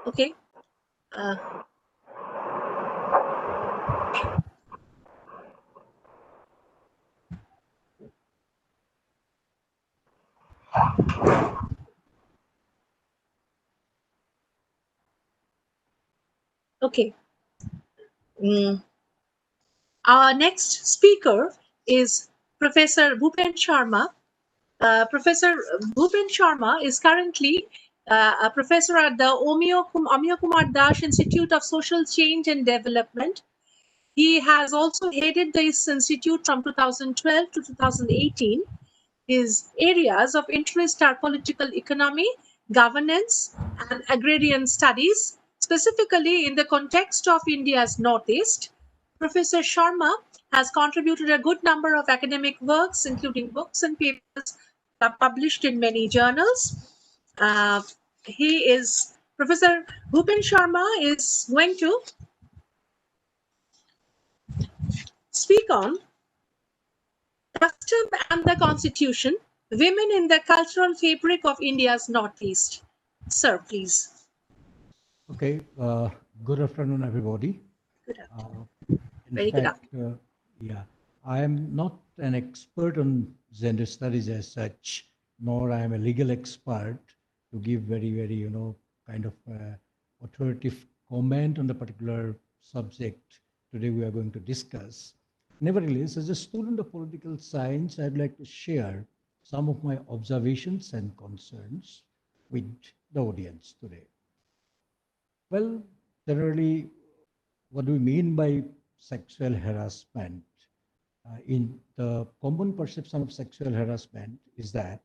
Okay. Okay. Mm. Our next speaker is Professor Bhupen Sharma. Professor Bhupen Sharma is currently a professor at the Amiya Kumar Das Institute of Social Change and Development. He has also headed this institute from 2012 to 2018. His areas of interest are political economy, governance, and agrarian studies, specifically in the context of India's Northeast. Professor Sharma has contributed a good number of academic works, including books and papers that are published in many journals. Uh, Professor Bhupen Sharma is going to speak on custom and the constitution, women in the cultural fabric of India's Northeast. Sir, please. Okay, good afternoon, everybody. Good afternoon. In Very good fact, afternoon. yeah, I am not an expert on gender studies as such, nor I am a legal expert to give very, kind of authoritative comment on the particular subject today we are going to discuss. Nevertheless, as a student of political science, I'd like to share some of my observations and concerns with the audience today. Well, generally, what do we mean by sexual harassment? In the common perception of sexual harassment is that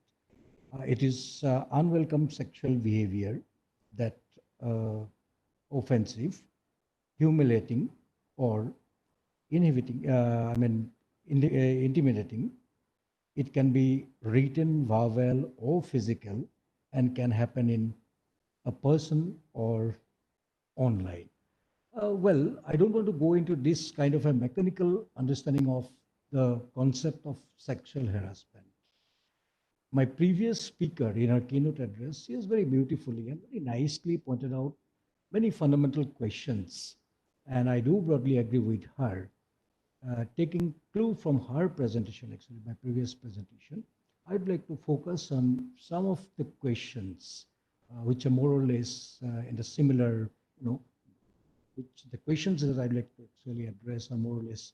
it is unwelcome sexual behavior that offensive, humiliating, or inhibiting. Intimidating. It can be written, verbal, or physical, and can happen in a person or online. Well, I don't want to go into this kind of a mechanical understanding of the concept of sexual harassment. My previous speaker in her keynote address, she has very beautifully and very nicely pointed out many fundamental questions. And I do broadly agree with her. Taking clue from her presentation, actually, my previous presentation, I'd like to focus on some of the questions which are more or less in the similar, which the questions that I'd like to actually address are more or less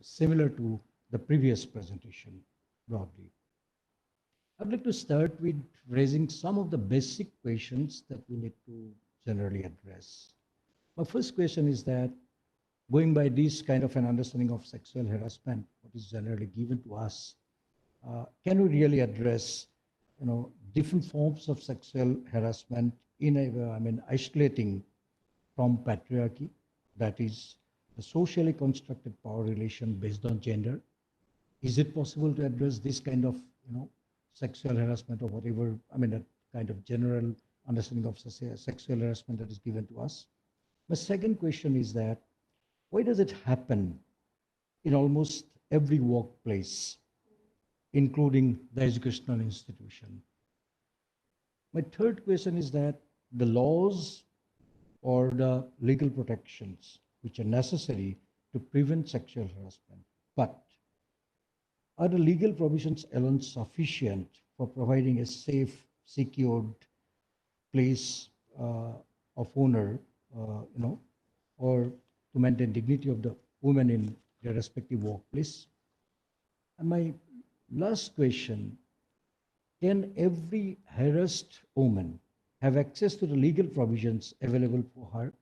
similar to the previous presentation broadly. I'd like to start with raising some of the basic questions that we need to generally address. My first question is that going by this kind of an understanding of sexual harassment, what is generally given to us, can we really address, different forms of sexual harassment in isolating from patriarchy, that is the socially constructed power relation based on gender? Is it possible to address this kind of, sexual harassment or whatever, that kind of general understanding of sexual harassment that is given to us? My second question is that why does it happen in almost every workplace, including the educational institution? My third question is that the laws or the legal protections which are necessary to prevent sexual harassment. But are the legal provisions alone sufficient for providing a safe, secured place of honor, or to maintain dignity of the women in their respective workplace? And my last question, can every harassed woman have access to the legal provisions available for her?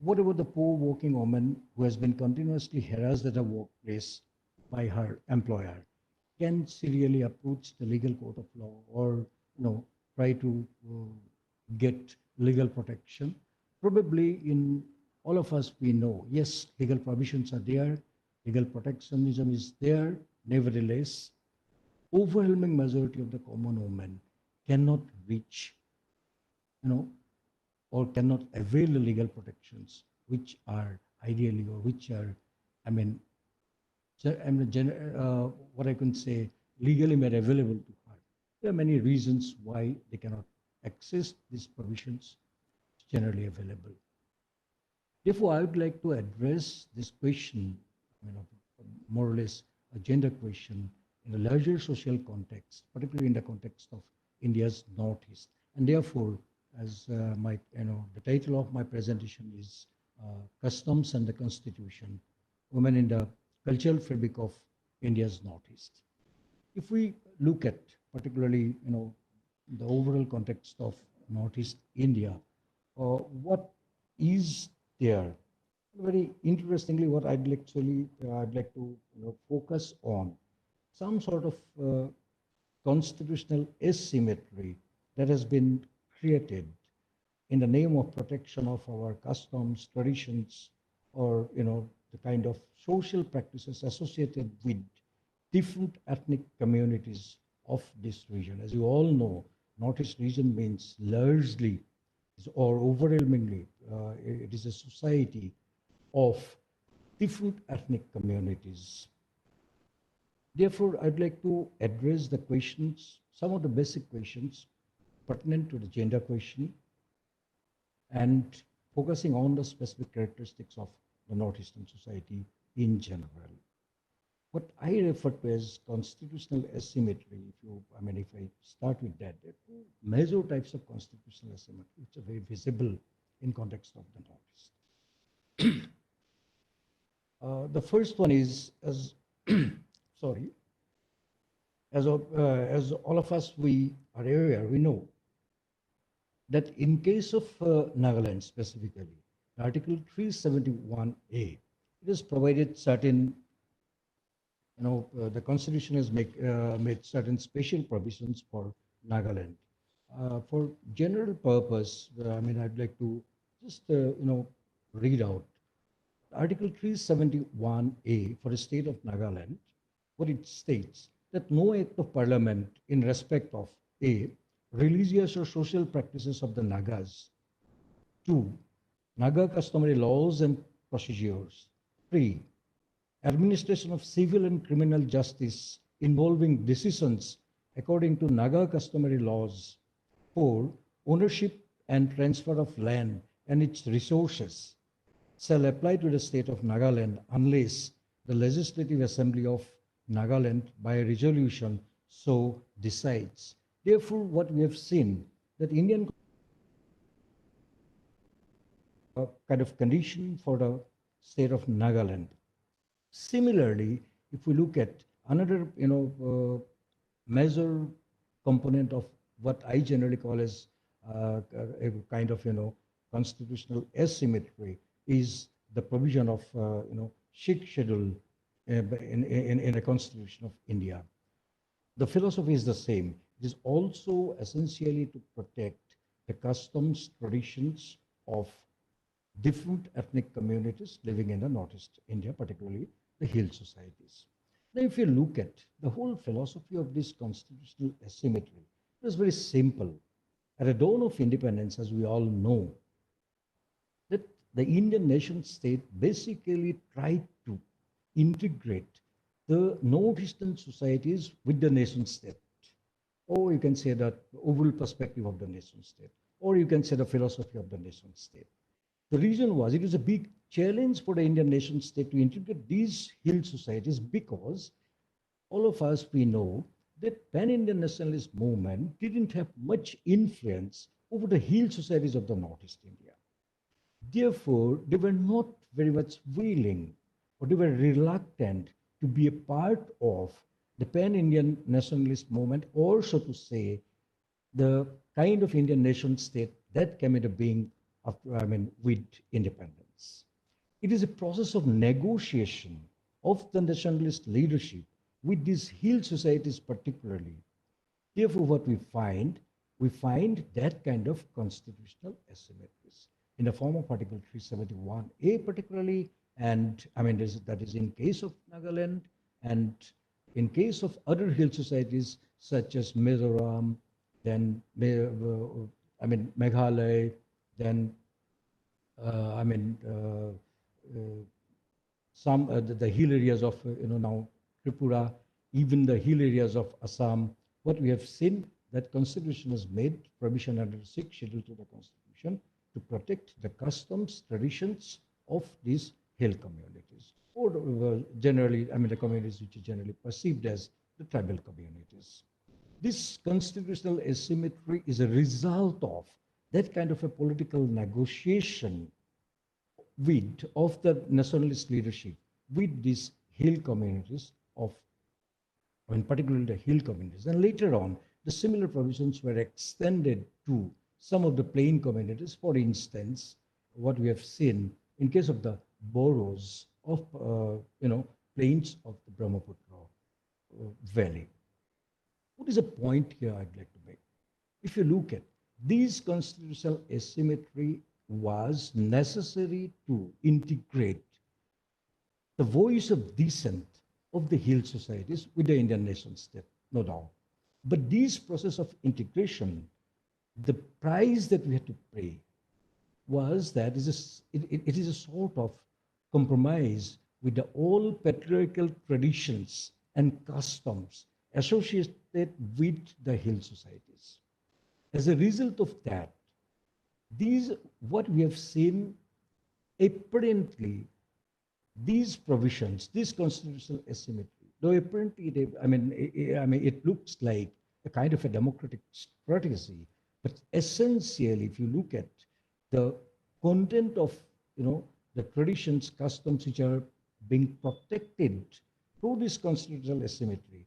What about the poor working woman who has been continuously harassed at her workplace by her employer? Can she really approach the legal court of law or try to get legal protection? Probably in all of us we know, yes, legal provisions are there, legal protectionism is there. Nevertheless, overwhelming majority of the common women cannot reach, or cannot avail the legal protections which are ideally or which are, I mean, what I can say, legally made available to her. There are many reasons why they cannot access these provisions. generally available. Therefore, I would like to address this question, you know, more or less a gender question in a larger social context, particularly in the context of India's Northeast. And therefore, as the title of my presentation is Customs and the Constitution, Women in the Cultural Fabric of India's Northeast. If we look at particularly, the overall context of Northeast India, what is there? Very interestingly, what I'd like to focus on some sort of constitutional asymmetry that has been created in the name of protection of our customs, traditions, or the kind of social practices associated with different ethnic communities of this region. As you all know, Northeast region means largely or overwhelmingly, it is a society of different ethnic communities. Therefore, I'd like to address the questions, some of the basic questions pertinent to the gender question, and focusing on the specific characteristics of the Northeastern society in general. What I refer to as constitutional asymmetry, if I start with that, there are two major types of constitutional asymmetry, which are very visible in context of the Northeast. The first one is, as sorry, as all of us we are aware, we know that in case of Nagaland specifically, Article 371A, it has provided certain, the Constitution has made certain special provisions for Nagaland. For general purpose, I'd like to just, read out Article 371A for the state of Nagaland, what it states that no act of parliament in respect of A, religious or social practices of the Nagas, 2, Naga customary laws and procedures, 3, administration of civil and criminal justice involving decisions according to Naga customary laws, 4, ownership and transfer of land and its resources shall apply to the state of Nagaland unless the Legislative Assembly of Nagaland by resolution so decides. Therefore, what we have seen that Indian kind of condition for the state of Nagaland. Similarly, if we look at another major component of what I generally call as a kind of constitutional asymmetry is the provision of Sikh schedule in the Constitution of India. The philosophy is the same. It is also essentially to protect the customs, traditions of different ethnic communities living in the Northeast India, particularly the hill societies. Now, if you look at the whole philosophy of this constitutional asymmetry, it was very simple. At the dawn of independence, as we all know, that the Indian nation state basically tried to integrate the Northeastern societies with the nation state. Or you can say that overall perspective of the nation state. Or you can say the philosophy of the nation state. The reason was it was a big challenge for the Indian nation state to integrate these hill societies because all of us, we know that pan-Indian nationalist movement didn't have much influence over the hill societies of the Northeast India. Therefore, they were not very much willing or they were reluctant to be a part of the pan-Indian nationalist movement, or so to say, the kind of Indian nation state that came into being after, with independence. It is a process of negotiation of the nationalist leadership with these hill societies particularly. Therefore, what we find that kind of constitutional asymmetries in the form of Article 371A particularly, and that is in case of Nagaland, and in case of other hill societies such as Mizoram, then Meghalaya, then some the hill areas of now Tripura, even the hill areas of Assam. What we have seen that Constitution has made provision under 6th schedule to the Constitution to protect the customs, traditions of these hill communities, or generally, I mean, the communities which are generally perceived as the tribal communities. This constitutional asymmetry is a result of that kind of a political negotiation of the nationalist leadership with these hill communities of, I mean, particularly the hill communities. And later on, the similar provisions were extended to some of the plain communities. For instance, what we have seen in case of the boroughs of, plains of the Brahmaputra Valley. What is a point here I'd like to make? If you look at these constitutional asymmetry was necessary to integrate the voice of dissent of the hill societies with the Indian nation state, no doubt. But this process of integration, the price that we had to pay was that it is a sort of compromise with the old patriarchal traditions and customs associated with the hill societies. As a result of that, what we have seen apparently, these provisions, this constitutional asymmetry, though apparently, it looks like a kind of a democratic strategy, but essentially, if you look at the content of, the traditions, customs which are being protected through this constitutional asymmetry,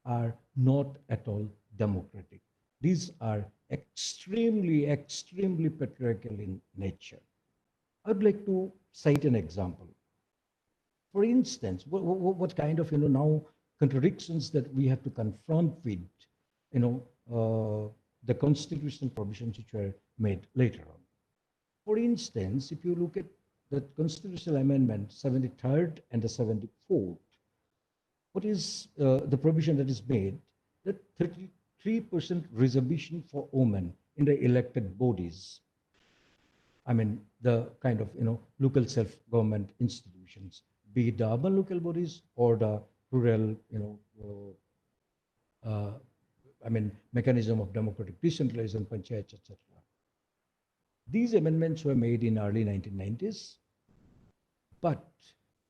are not at all democratic. These are extremely, extremely patriarchal in nature. I'd like to cite an example. For instance, what kind of, now contradictions that we have to confront with, the constitutional provisions which were made later on. For instance, if you look at the constitutional amendment 73rd and the 74th, what is the provision that is made? That 33% reservation for women in the elected bodies. I mean, the kind of, local self-government institutions, be it the urban local bodies or the rural, mechanism of democratic decentralization, panchayats, etc. These amendments were made in early 1990s, but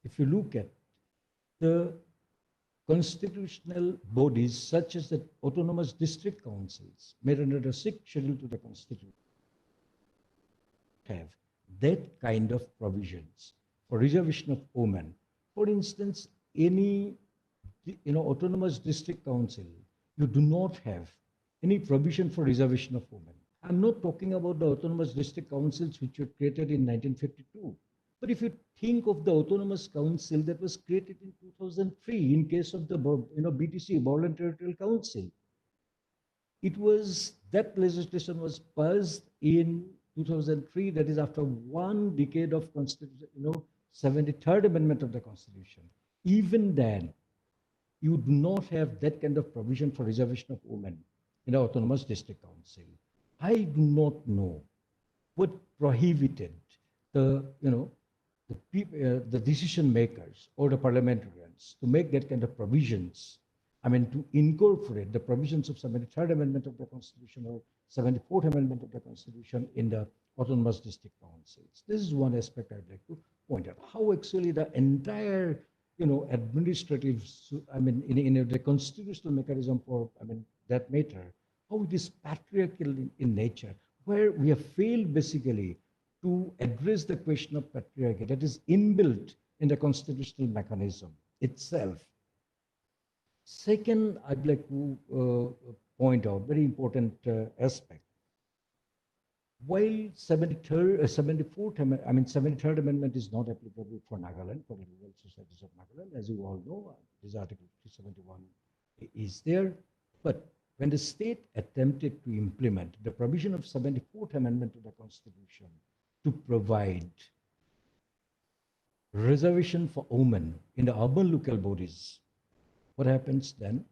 if you look at the constitutional bodies such as the autonomous district councils made under the 6th schedule to the constitution have that kind of provisions for reservation of women. For instance, any autonomous district council, you do not have any provision for reservation of women. I'm not talking about the autonomous district councils which were created in 1952. But if you think of the autonomous council that was created in 2003 in case of the BTC, Borderland Territorial Council, that legislation was passed in 2003, that is after 1 decade of constitution, 73rd Amendment of the Constitution. Even then, you do not have that kind of provision for reservation of women in the Autonomous District Council. I do not know what prohibited the decision makers or the parliamentarians to make that kind of provisions. I mean, to incorporate the provisions of 73rd Amendment of the Constitution or 74th Amendment of the Constitution in the autonomous district councils. This is one aspect I'd like to point out. How actually the entire, administrative, in the constitutional mechanism for, that matter, how it is patriarchal in nature, where we have failed basically to address the question of patriarchy that is inbuilt in the constitutional mechanism itself. Second, I'd like to point out very important aspect. While 74th Amendment is not applicable for Nagaland, for the rural societies of Nagaland, as you all know, this Article 371 is there. But when the state attempted to implement the provision of 74th Amendment to the Constitution to provide reservation for women in the urban local bodies, what happens then?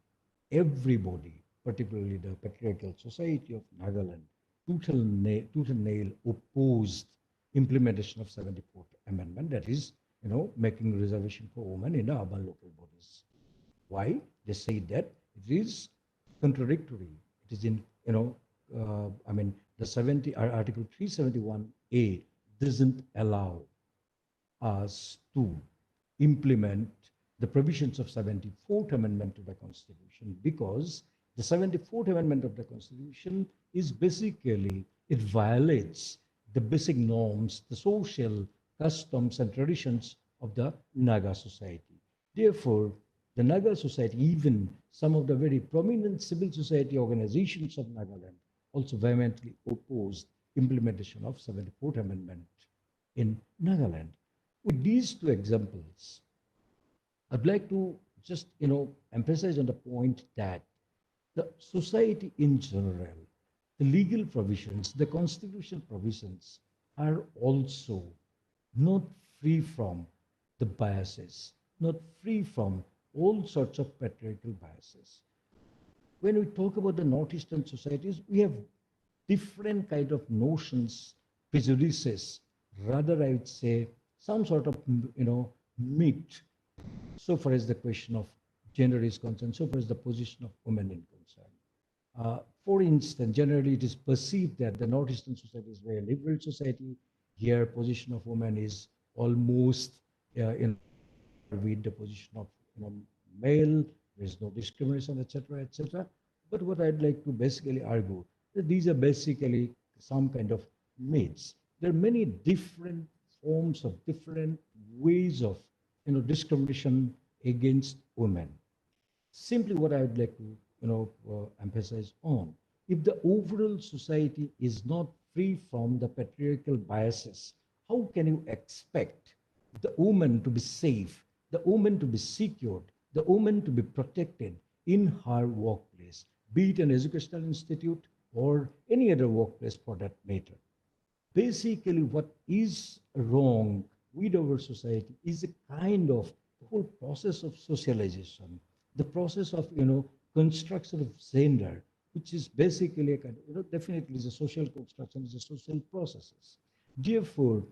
Everybody, particularly the patriarchal society of Nagaland, tooth and nail opposed implementation of 74th Amendment, that is, making reservation for women in the urban local bodies. Why? They say that it is contradictory. It is in, the 70 Article 371A doesn't allow us to implement the provisions of 74th Amendment to the Constitution, because the 74th Amendment of the Constitution is basically, it violates the basic norms, the social customs and traditions of the Naga society. Therefore, the Naga society, even some of the very prominent civil society organizations of Nagaland, also vehemently opposed implementation of 74th Amendment in Nagaland. With these two examples, I'd like to just, emphasize on the point that the society in general, the legal provisions, the constitutional provisions are also not free from the biases, not free from all sorts of patriarchal biases. When we talk about the northeastern societies, we have different kind of notions, prejudices, rather I would say some sort of, myth, so far as the question of gender is concerned, so far as the position of women is concerned. For instance, generally it is perceived that the northeastern society is a very liberal society. Here, position of women is almost with the position of male. There is no discrimination, etc., etc. But what I'd like to basically argue that these are basically some kind of myths. There are many different forms of different ways of discrimination against women. Simply what I would like to emphasize on, if the overall society is not free from the patriarchal biases, how can you expect the woman to be safe, the woman to be secured, the woman to be protected in her workplace, be it an educational institute or any other workplace for that matter? Basically what is wrong with our society is a kind of the whole process of socialization, the process of construction of gender, which is basically a kind of, definitely is a social construction, is a social processes. Therefore,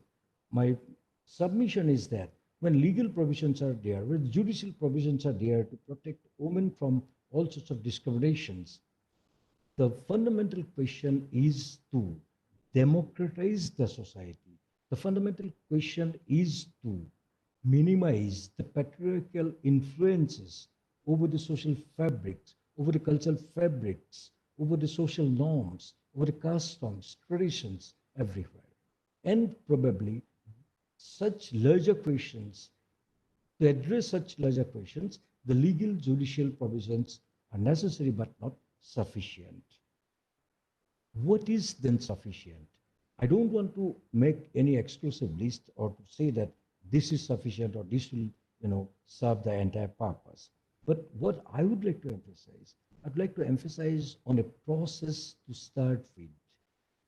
my submission is that when legal provisions are there, when judicial provisions are there to protect women from all sorts of discriminations, the fundamental question is to democratize the society. The fundamental question is to minimize the patriarchal influences over the social fabrics, over the cultural fabrics, over the social norms, over the customs, traditions, everywhere. And probably such larger questions, to address such larger questions, the legal judicial provisions are necessary but not sufficient. What is then sufficient? I don't want to make any exclusive list or to say that this is sufficient or this will, serve the entire purpose. But what I would like to emphasize, I'd like to emphasize on a process to start with.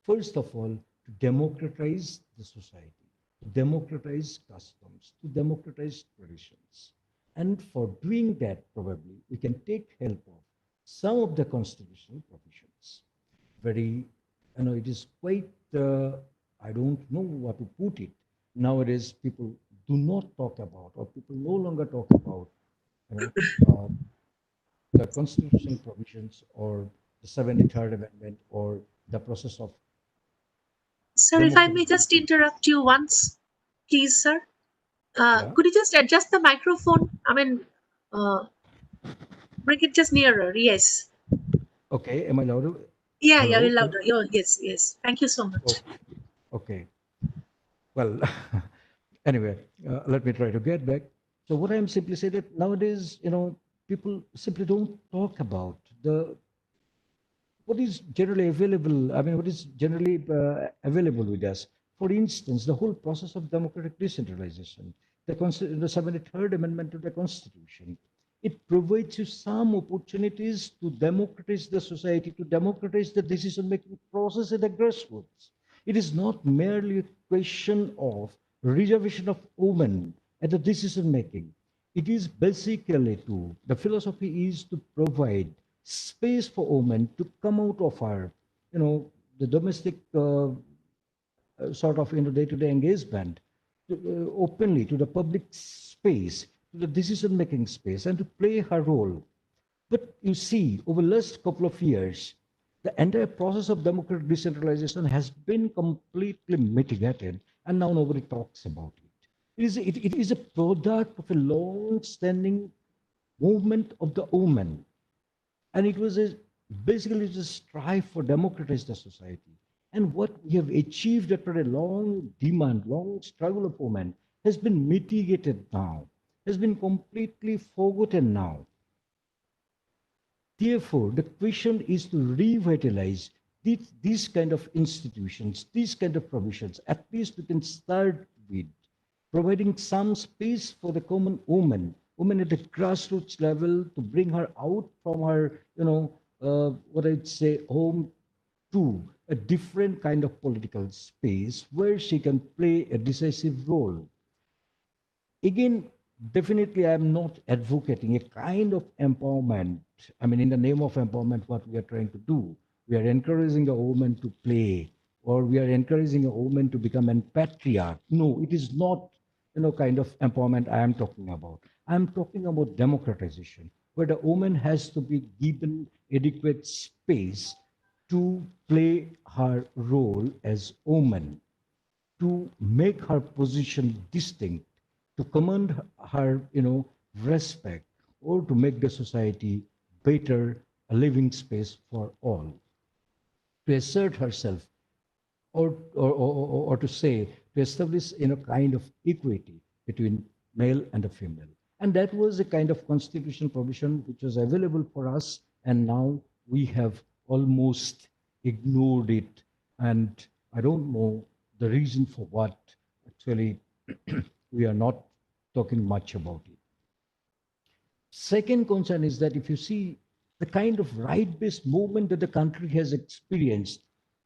First of all, to democratize the society, to democratize customs, to democratize traditions. And for doing that, probably, we can take help of some of the constitutional provisions. Very, it is quite, I don't know what to put it. Nowadays, people do not talk about, or people no longer talk about, you know, uh, the constitutional provisions or the 73rd Amendment or the process of Sir, if I may just democratization. interrupt you once, please, sir. Yeah. Could you just adjust the microphone? I mean, uh, bring it just nearer. Yes. Okay. Am I louder? Yeah, yeah, Hello. louder. Oh, yes, yes. Thank you so much. Okay. Okay. Well, anyway, let me try to get back. So what I'm simply saying that nowadays, people simply don't talk about what is generally available. I mean, what is generally available with us. For instance, the whole process of democratic decentralization, the 73rd Amendment to the Constitution, it provides you some opportunities to democratize the society, to democratize the decision-making process at the grassroots. It is not merely a question of reservation of women at the decision-making. It is basically the philosophy is to provide space for women to come out of our, the domestic sort of, day-to-day engagement openly to the public space, to the decision-making space, and to play her role. But you see, over the last couple of years, The entire process of democratic decentralization has been completely mitigated, and now nobody talks about it. It is a product of a long-standing movement of the women, and it was basically a strive for democratize the society. And what we have achieved after a long demand, long struggle of women has been mitigated now, has been completely forgotten now. Therefore, the question is to revitalize these kind of institutions, these kind of provisions. At least we can start with providing some space for the common woman at the grassroots level, to bring her out from her, what I'd say, home, to a different kind of political space where she can play a decisive role. Again, definitely I'm not advocating a kind of empowerment. I mean, in the name of empowerment, what we are trying to do, we are encouraging a woman to play, or we are encouraging a woman to become an patriarch. No, it is not, kind of empowerment I am talking about. I'm talking about democratization, where the woman has to be given adequate space to play her role as woman, to make her position distinct, to command her, respect, or to make the society better, a living space for all, to assert herself, or to say, to establish, kind of equity between male and a female. And that was a kind of constitutional provision which was available for us, and now we have almost ignored it. And I don't know the reason for what actually we are not talking much about it. Second concern is that if you see the kind of right-based movement that the country has experienced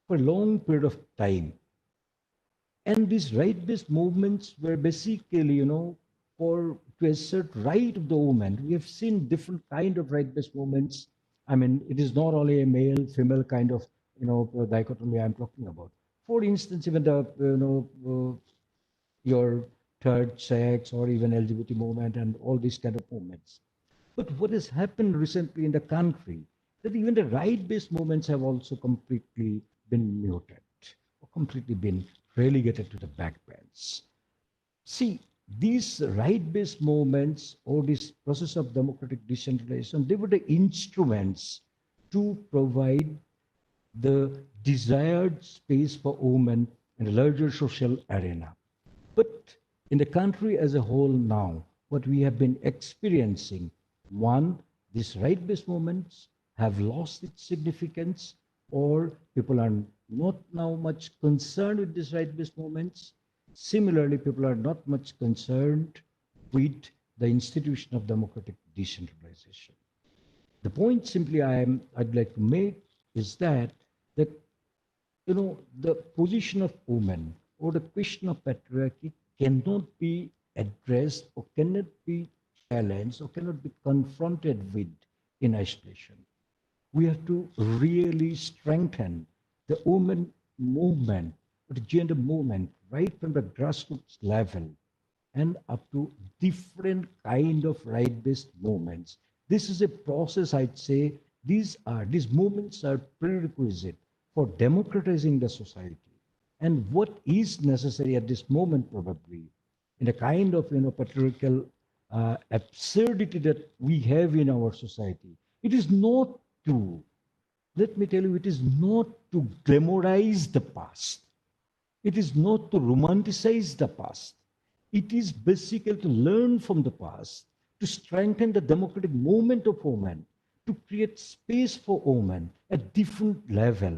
for a long period of time, and these right-based movements were basically, for to assert right of the woman. We have seen different kind of right-based movements. I mean, it is not only a male-female kind of, dichotomy I'm talking about. For instance, even the, your third sex or even LGBT movement and all these kind of movements. But what has happened recently in the country, that even the right-based movements have also completely been muted, or completely been relegated to the backbench. See, these right-based movements, or this process of democratic decentralization, they were the instruments to provide the desired space for women in a larger social arena. But in the country as a whole now, what we have been experiencing, one, these right-based movements have lost its significance, or people are not now much concerned with these right-based movements. Similarly, people are not much concerned with the institution of democratic decentralization. The point simply I'd like to make is that the position of women, or the question of patriarchy, cannot be addressed, or cannot be challenged, or cannot be confronted with in isolation. We have to really strengthen the women movement, the gender movement, right from the grassroots level and up to different kind of right-based movements. This is a process, I'd say. These movements are prerequisite for democratizing the society. And what is necessary at this moment, probably, in a kind of patriarchal absurdity that we have in our society, it is not to, let me tell you, it is not to glamorize the past. It is not to romanticize the past. It is basically to learn from the past, to strengthen the democratic movement of women, to create space for women at different level.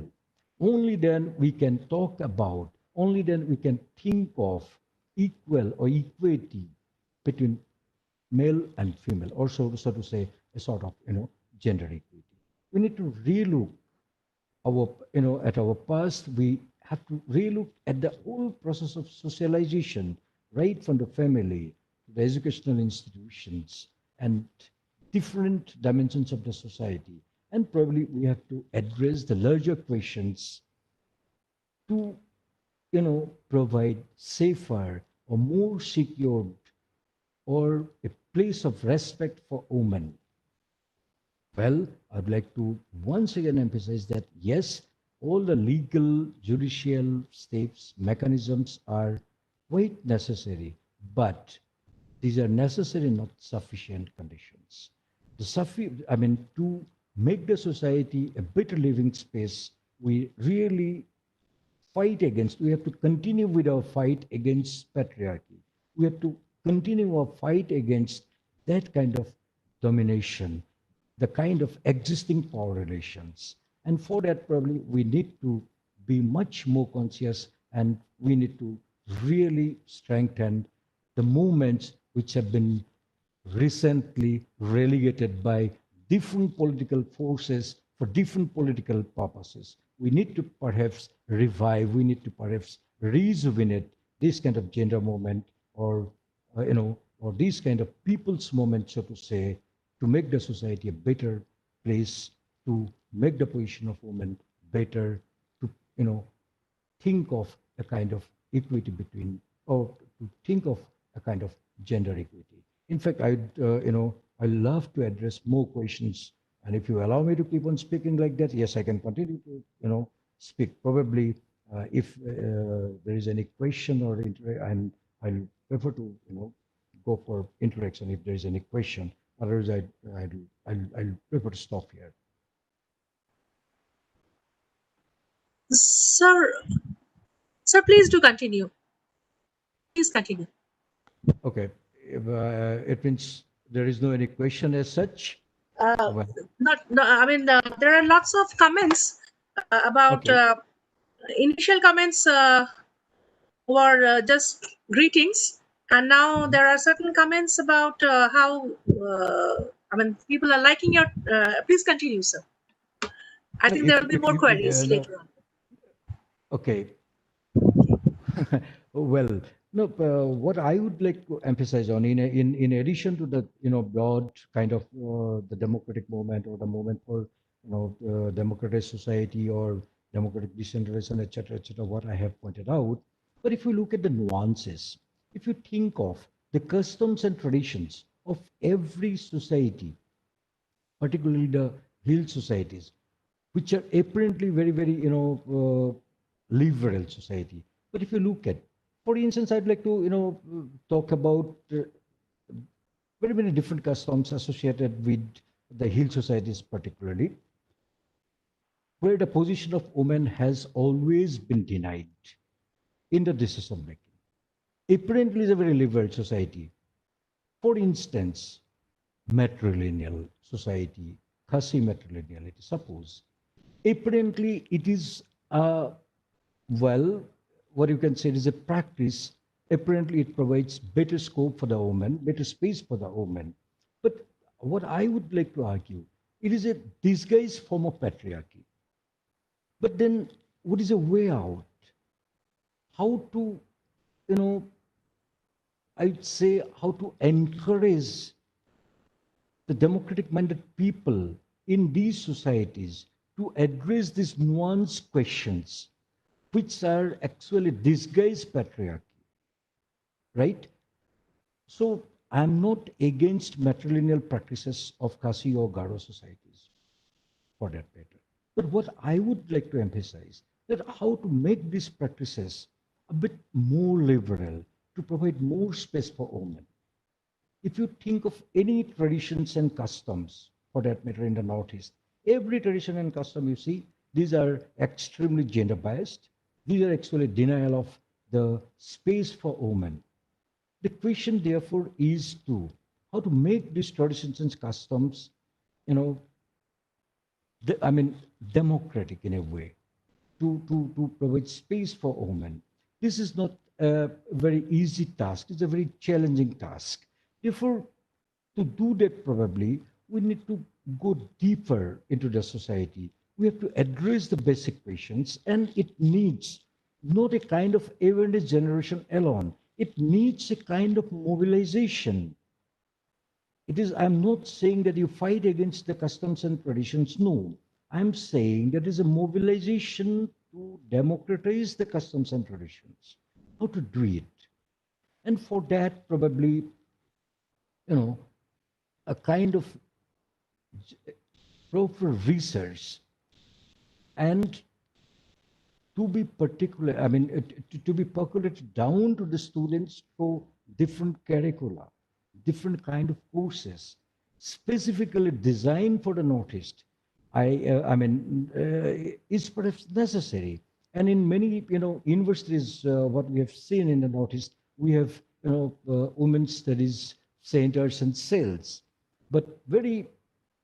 Only then we can talk about, only then we can think of equal or equity between male and female, or so to say, a sort of gender equity. We need to relook at our past. We have to relook at the whole process of socialization, right from the family to the educational institutions and different dimensions of the society. And probably we have to address the larger questions to provide safer or more secured, or a place of respect for women. Well, I'd like to once again emphasize that yes, all the legal, judicial steps, mechanisms are quite necessary, but these are necessary, not sufficient conditions. To make the society a better living space, we really we have to continue with our fight against patriarchy. We have to continue our fight against that kind of domination, the kind of existing power relations. And for that, probably we need to be much more conscious, and we need to really strengthen the movements which have been recently relegated by different political forces for different political purposes. We need to perhaps revive, we need to perhaps rejuvenate this kind of gender movement, or this kind of people's movement, so to say, to make the society a better place, to make the position of women better, to, you know, think of a kind of equity between, or to think of a kind of gender equity. In fact, I love to address more questions. And if you allow me to keep on speaking like that, yes, I can continue to, speak. Probably, if there is any question or and I'll prefer to, go for interaction if there is any question. Otherwise, I'll prefer to stop here. Sir, sir, please do continue. Please continue. Okay. If, it means there is no any question as such. Uh, Well, not, no, I mean, there are lots of comments about okay. initial comments were just greetings, and now Mhm. there are certain comments about how I mean people are liking your. Please continue, sir. I No, think there will be if more you, queries no, later on. okay. Well, no, what I would like to emphasize on, in addition to the, broad kind of the democratic movement, or the movement for, democratized society, or democratic decentralization, etc., what I have pointed out. But if you look at the nuances, if you think of the customs and traditions of every society, particularly the hill societies, which are apparently very, very, liberal society. But if you look at, for instance, I'd like to, talk about very many different customs associated with the hill societies, particularly, where the position of women has always been denied in the decision making. Apparently, it's a very liberal society. For instance, matrilineal society, Khasi matrilineality, suppose. Apparently, it is, well, what you can say is a practice. Apparently, it provides better scope for the woman, better space for the woman. But what I would like to argue, it is a disguised form of patriarchy. But then, what is a way out? How to, you know, I'd say, how to encourage the democratic minded people in these societies to address these nuanced questions, which are actually disguised patriarchy, right? So I'm not against matrilineal practices of Kasi or Garo societies, for that matter. But what I would like to emphasize, that how to make these practices a bit more liberal, to provide more space for women. If you think of any traditions and customs, for that matter, in the Northeast, every tradition and custom you see, these are extremely gender biased. These are actually denial of the space for women. The question, therefore, is to how to make these traditions and customs, you know, I mean, democratic in a way, to provide space for women. This is not a very easy task. It's a very challenging task. Therefore, to do that, probably, we need to go deeper into the society. We have to address the basic questions, and it needs not a kind of awareness generation alone. It needs a kind of mobilization. It is, I'm not saying that you fight against the customs and traditions. No, I'm saying that is a mobilization to democratize the customs and traditions. How to do it. And for that, probably, you know, a kind of proper research, and to be particular, I mean, to be percolated down to the students through different curricula, different kind of courses, specifically designed for the Northeast, is perhaps necessary. And in many, universities, what we have seen in the Northeast, we have, women's studies centers and cells. But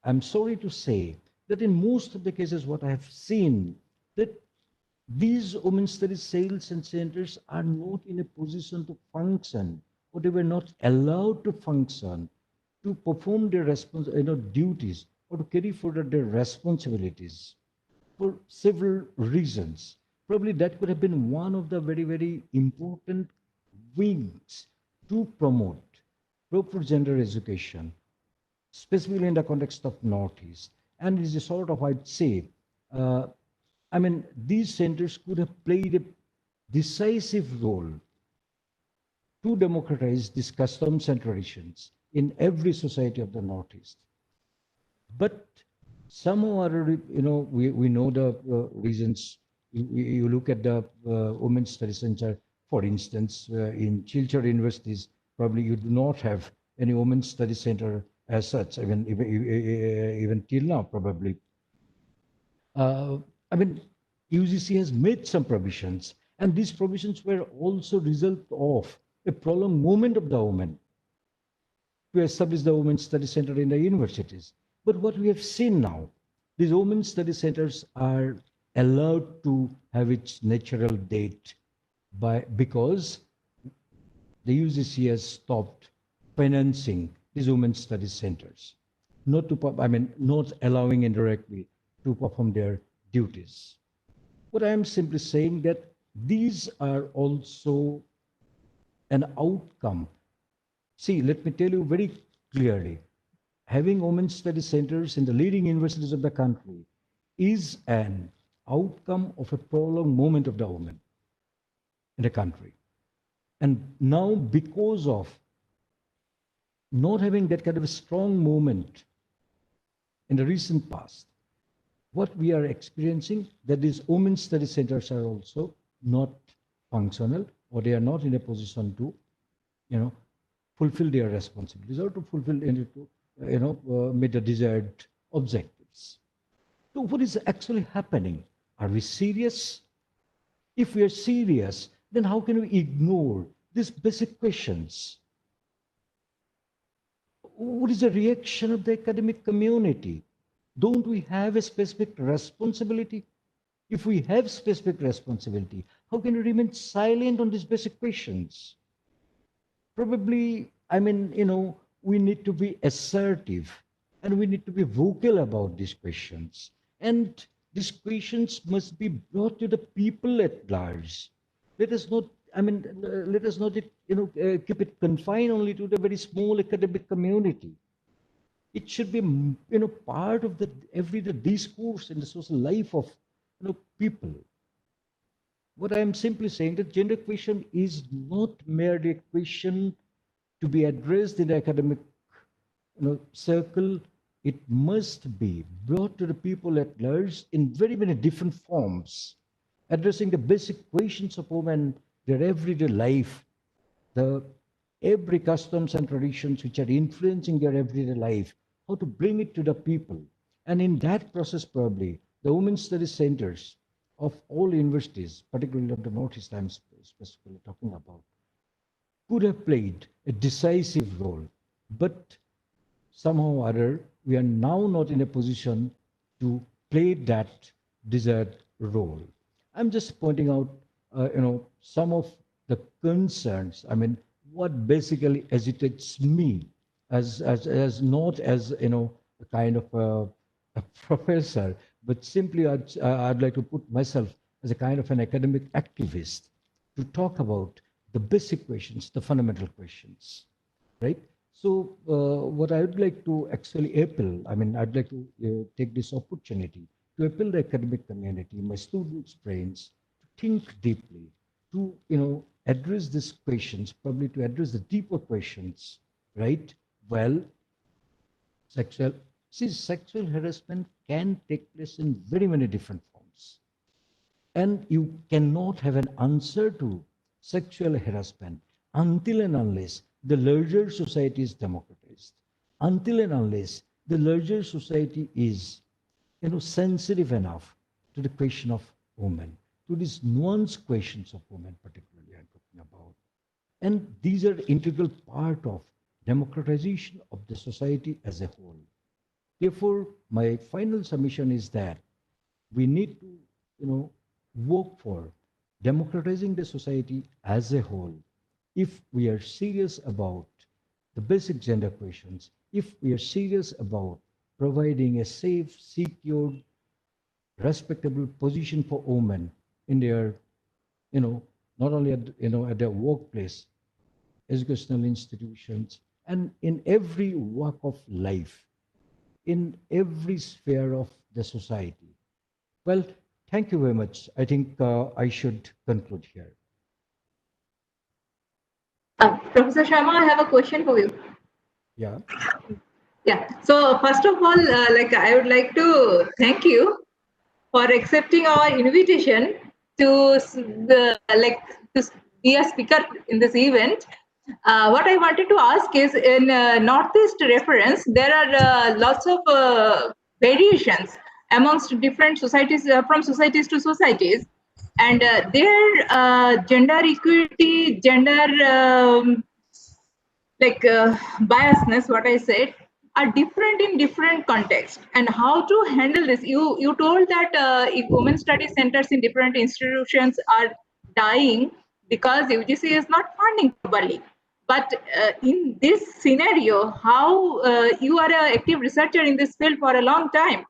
I'm sorry to say that in most of the cases, what I have seen, that these women's studies sales and centers are not in a position to function, or they were not allowed to function, to perform their duties, or to carry forward their responsibilities for several reasons. Probably that could have been one of the very, very important wings to promote proper gender education, specifically in the context of Northeast. And it is a sort of, I'd say, uh, these centers could have played a decisive role to democratize these customs and traditions in every society of the Northeast. But somehow or other, we know the reasons. You look at the Women's Studies Center, for instance, in Chilchar universities, probably you do not have any Women's Studies Center as such, even till now, probably. Uh, I mean, UGC has made some provisions, and these provisions were also result of a prolonged movement of the women to establish the Women's Study Center in the universities. But what we have seen now, these Women's Study Centers are allowed to have its natural date because the UGC has stopped financing these Women's Study Centers, not allowing indirectly to perform their duties. What I am simply saying that these are also an outcome. See, let me tell you very clearly, having women's study centers in the leading universities of the country is an outcome of a prolonged movement of the women in the country. And now, because of not having that kind of a strong movement in the recent past, what we are experiencing that these women's study centers are also not functional, or they are not in a position to, you know, fulfill their responsibilities or to fulfill any to, meet the desired objectives. So what is actually happening? Are we serious? If we are serious, then how can we ignore these basic questions? What is the reaction of the academic community? Don't we have a specific responsibility? If we have specific responsibility, how can we remain silent on these basic questions? Probably, we need to be assertive and we need to be vocal about these questions. And these questions must be brought to the people at large. Let us not, let us not, keep it confined only to the very small academic community. It should be, part of the everyday discourse in the social life of, people. What I am simply saying that gender question is not merely a question to be addressed in the academic circle. It must be brought to the people at large in very many different forms, addressing the basic questions of women, their everyday life, the every customs and traditions which are influencing their everyday life, how to bring it to the people. And in that process, probably, the women's studies centers of all universities, particularly of the Northeast I'm specifically talking about, could have played a decisive role. But somehow or other, we are now not in a position to play that desired role. I'm just pointing out, some of the concerns. I mean, what basically agitates me as not as, a kind of a professor, but simply I'd like to put myself as a kind of an academic activist to talk about the basic questions, the fundamental questions, right? So what I would like to actually appeal, I'd like to take this opportunity to appeal the academic community, my students' brains, to think deeply, to address these questions, probably to address the deeper questions, right? Well, sexual. See, sexual harassment can take place in very many different forms. And you cannot have an answer to sexual harassment until and unless the larger society is democratized, until and unless the larger society is, sensitive enough to the question of women, to these nuanced questions of women, particularly I'm talking about. And these are integral part of democratization of the society as a whole. Therefore, my final submission is that we need to, work for democratizing the society as a whole. If we are serious about the basic gender questions, if we are serious about providing a safe, secure, respectable position for women in their, not only at their workplace, educational institutions, and in every walk of life, in every sphere of the society. Well, thank you very much. I think I should conclude here. Professor Sharma, I have a question for you. Yeah. Yeah. So first of all, I would like to thank you for accepting our invitation to to be a speaker in this event. What I wanted to ask is, in Northeast reference, there are lots of variations amongst different societies, from societies to societies, and their gender equity, gender biasness, what I said, are different in different contexts. And how to handle this? You told that if women study centers in different institutions are dying because UGC is not funding properly. But in this scenario, how you are an active researcher in this field for a long time,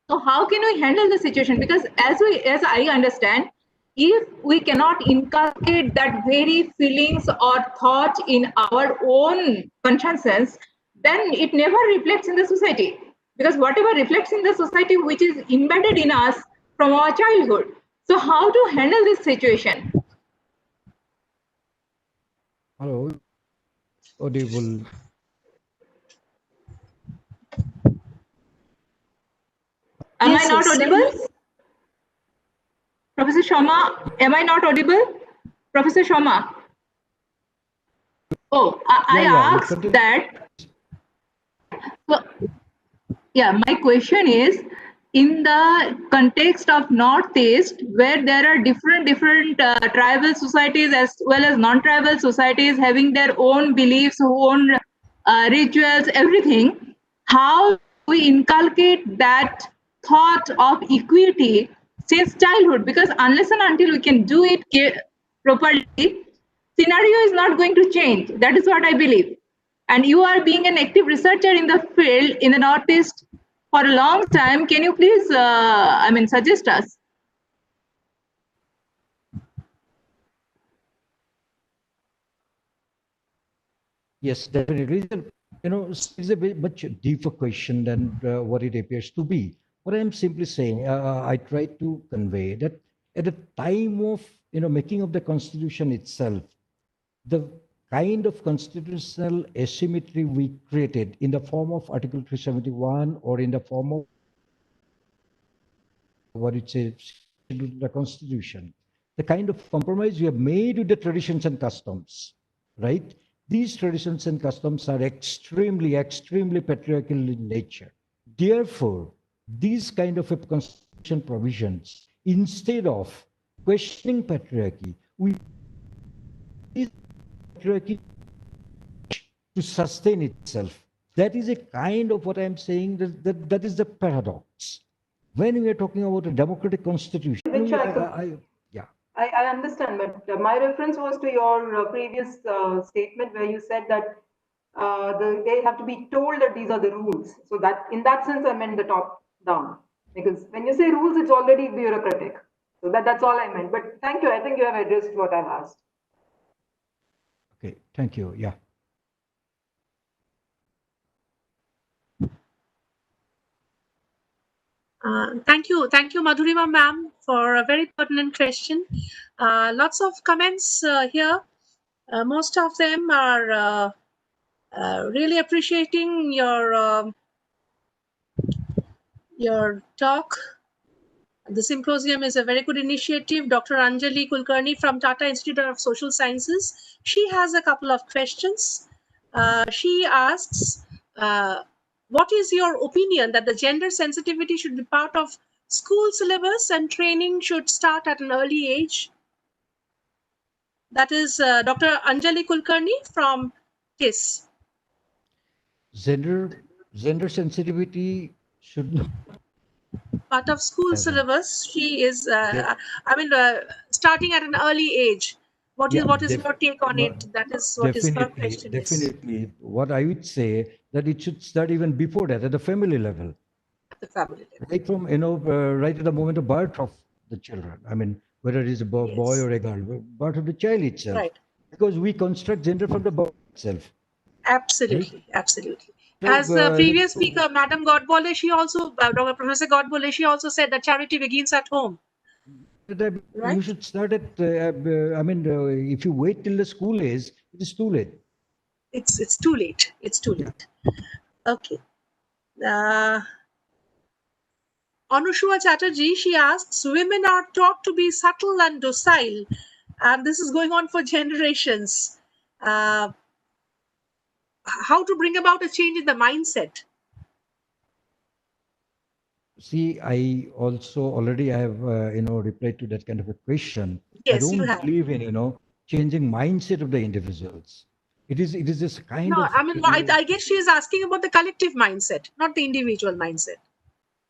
so how can we handle the situation? Because as I understand, if we cannot inculcate that very feelings or thought in our own consciousness, then it never reflects in the society. Because whatever reflects in the society, which is embedded in us from our childhood. So how to handle this situation? Hello. Audible. Am I Yes, not yes. audible? Professor Sharma, am I not audible? Professor Sharma. Oh, I Yeah. You asked continue. that. So, yeah, my question is, in the context of Northeast, where there are different tribal societies as well as non-tribal societies having their own beliefs, own rituals, everything, how we inculcate that thought of equity since childhood? Because unless and until we can do it properly, scenario is not going to change. That is what I believe. And you are being an active researcher in the field in the Northeast for a long time. Can you please, suggest us? Yes, definitely. It's a much deeper question than what it appears to be. What I'm simply saying, I try to convey that at the time of making of the constitution itself, the kind of constitutional asymmetry we created in the form of Article 371 or in the form of what it says in the constitution, the kind of compromise we have made with the traditions and customs, right? These traditions and customs are extremely patriarchal in nature. Therefore, these kind of a constitution provisions, instead of questioning patriarchy, we use patriarchy to sustain itself. That is a kind of what I'm saying, that is the paradox. When we are talking about a democratic constitution, Which yeah. I understand, but my reference was to your previous statement where you said that they have to be told that these are the rules. So that in that sense, I meant the top down. Because when you say rules, it's already bureaucratic. So that's all I meant. But thank you. I think you have addressed what I've asked. Okay, thank you. Yeah. Thank you, Madhurima ma'am, for a very pertinent question. Lots of comments here. Most of them are really appreciating your your talk. The symposium is a very good initiative. Dr. Anjali Kulkarni from Tata Institute of Social Sciences, she has a couple of questions. She asks, what is your opinion that the gender sensitivity should be part of school syllabus and training should start at an early age? That is Dr. Anjali Kulkarni from KISS. Gender sensitivity should not Part of school have an. syllabus, she is, De- starting at an early age. What yeah, is your take on no, it? That is what is her definitely, question is. definitely. What I would say that it should start even before that, at the family level, At the family level. right from right at the moment of birth of the children. I mean, whether it is a boy Yes. or a girl, birth of the child itself, Right. because we construct gender from the birth itself, right? Absolutely. Absolutely. So As the previous speaker, Madam Godbole, she also, Dr. Professor Godbole, she also said that charity begins at home. you Right? should start at. I mean, if you wait till the school age, it is too late. It's too late. It's too Yeah. late. Okay. Uh, Anushua Chatterjee, she asks, women are taught to be subtle and docile, and this is going on for generations. Uh, how to bring about a change in the mindset? See, I also already have replied to that kind of a question. I Yes, you don't have. believe in changing mindset of the individuals. It is just No, kind of I mean, I guess she is asking about the collective mindset, not the individual mindset.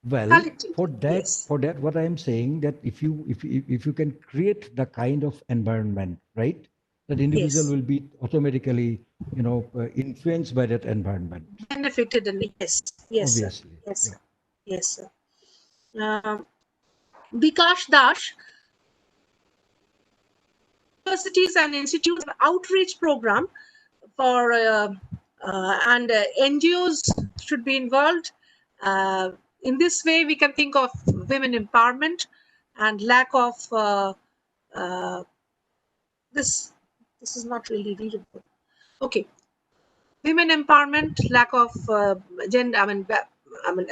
well Collective, for that yes, for that what I am saying that if you can create the kind of environment, right, that individual yes. will be automatically influenced by that environment. Benefited, and yes, yes, sir, Obviously, yes, yeah. sir, yes, sir. Um, Bikash Dash, universities and institutes have outreach program for and NGOs should be involved. In this way, we can think of women empowerment and lack of uh, this. This is not really readable. Okay, women empowerment, lack of gender.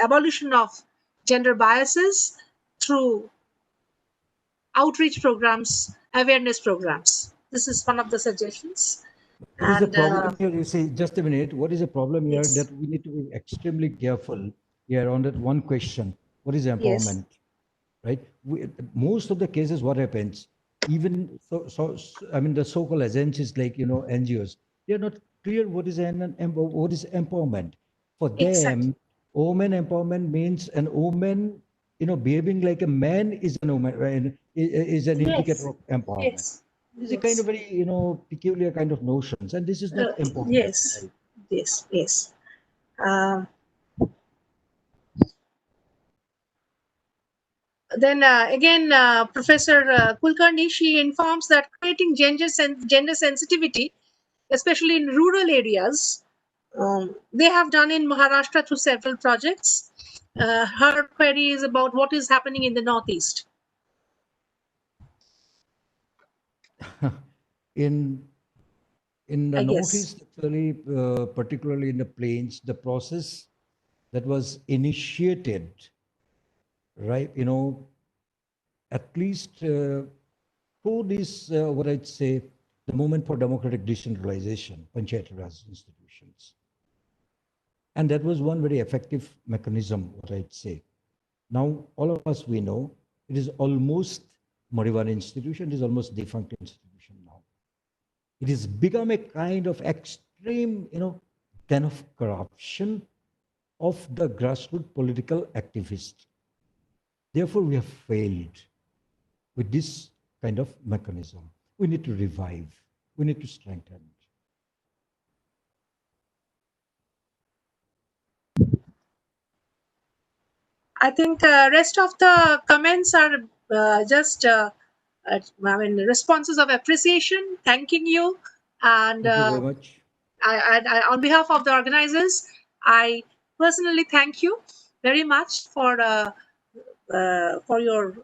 Abolition of gender biases through outreach programs, awareness programs. This is one of the suggestions. What is the And problem here? You see, just a minute. What is the problem here yes, that we need to be extremely careful here on that one question? What is yes, empowerment? Right? Most of the cases, what happens, even I mean, the so-called agencies like NGOs, they are not clear what is what is empowerment. For exactly. them, woman empowerment means an woman, behaving like a man is an woman, is an indicator Yes, of empowerment. yes, This is a kind of yes, very peculiar kind of notions, and this is not empowerment. yes, Right? yes, yes. Uh, then again, Professor Kulkarni, she informs that creating gender sensitivity, especially in rural areas, they have done in Maharashtra through several projects. Her query is about what is happening in the Northeast. In the I guess. Northeast, actually, particularly in the plains, the process that was initiated, right, at least through this, what I'd say, the movement for democratic decentralization, Panchayat Raj institutions. And that was one very effective mechanism, what I'd say. Now, all of us, we know, it is almost Mariwari institution, it is almost defunct institution now. It has become a kind of extreme, den of corruption of the grassroots political activists. Therefore, we have failed with this kind of mechanism. We need to revive. We need to strengthen it. I think rest of the comments are just responses of appreciation, thanking you, and Thank you very much. on behalf of the organizers, I personally thank you very much for your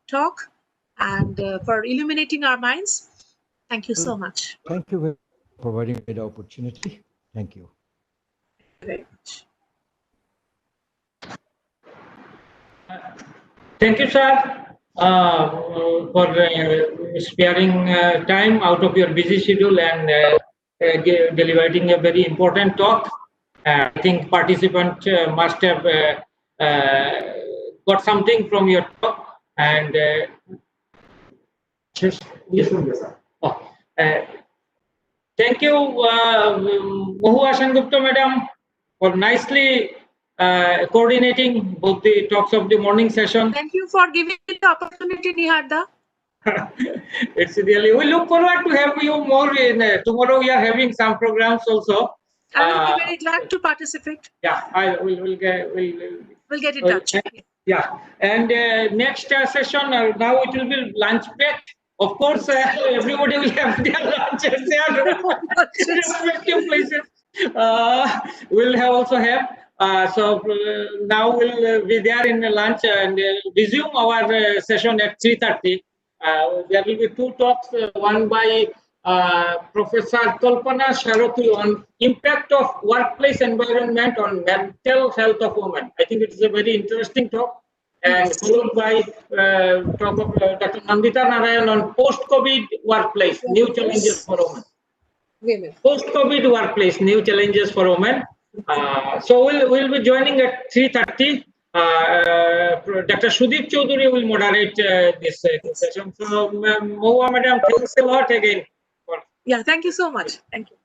talk and for illuminating our minds. Thank you Well, so much. thank you for providing me the opportunity. Thank you. Very much. Thank you, sir, for sparing time out of your busy schedule and delivering a very important talk. I think participants must have got something from your talk. And yes, oh, thank you, Mohu Gupta madam, for nicely coordinating both the talks of the morning session. Thank you for giving me the opportunity, Niharda. It's really, we look forward to have you more in tomorrow. We are having some programs also. I will be very glad to participate. Yeah, we'll get in touch. Yeah, and next session, now it will be lunch break. Of course, everybody will have their lunch at their respective places. We'll also have. So now we'll be there in the lunch and resume our session at 3:30. There will be two talks, one by Professor Kalpana Sharoti on impact of workplace environment on mental health of women. I think it is a very interesting talk. And followed by talk of Dr. Nandita Narayan on post-COVID workplace, new challenges for women. Post-COVID workplace, new challenges for women. So we'll be joining at 3:30. Dr. Sudeep Chaudhary will moderate this session. So, Mohua madam, thanks a lot again. Yeah, thank you so much. Thank you.